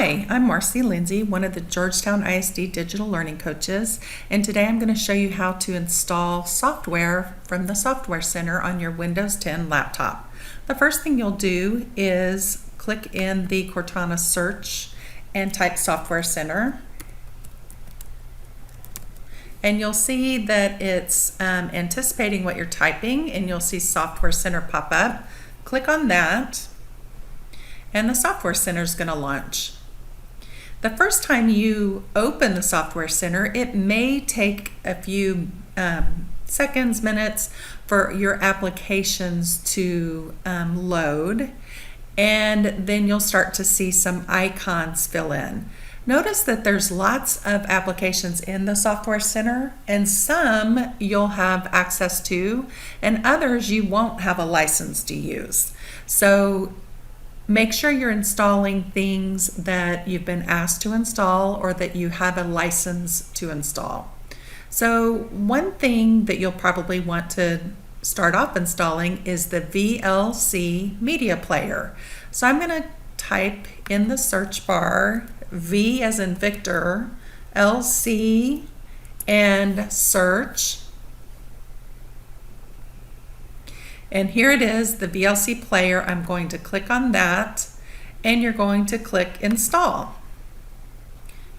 Hi, I'm Marcy Lindsay, one of the Georgetown ISD digital learning coaches, and today I'm going to show you how to install software from the Software Center on your Windows 10 laptop. The first thing you'll do is click in the Cortana search and type Software Center. And you'll see that it's anticipating what you're typing, and you'll see Software Center pop up. Click on that, and the Software Center is going to launch. The first time you open the Software Center, it may take a few seconds, minutes for your applications to load, and then you'll start to see some icons fill in. Notice that there's lots of applications in the Software Center, and some you'll have access to, and others you won't have a license to use. So make sure you're installing things that you've been asked to install or that you have a license to install. So one thing that you'll probably want to start off installing is the VLC media player. So I'm going to type in the search bar V as in Victor, LC, and search. And here it is, the VLC player. I'm going to click on that, and you're going to click install.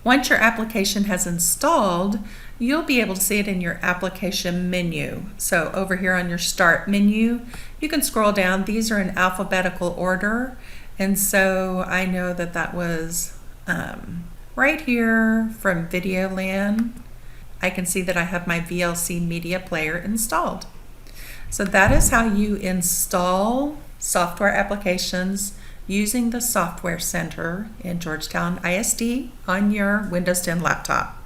Once your application has installed, you'll be able to see it in your application menu. So over here on your start menu, you can scroll down. These are in alphabetical order, and so I know that that was right here from Videoland. I can see that I have my VLC media player installed. So that is how you install software applications using the Software Center in Georgetown ISD on your Windows 10 laptop.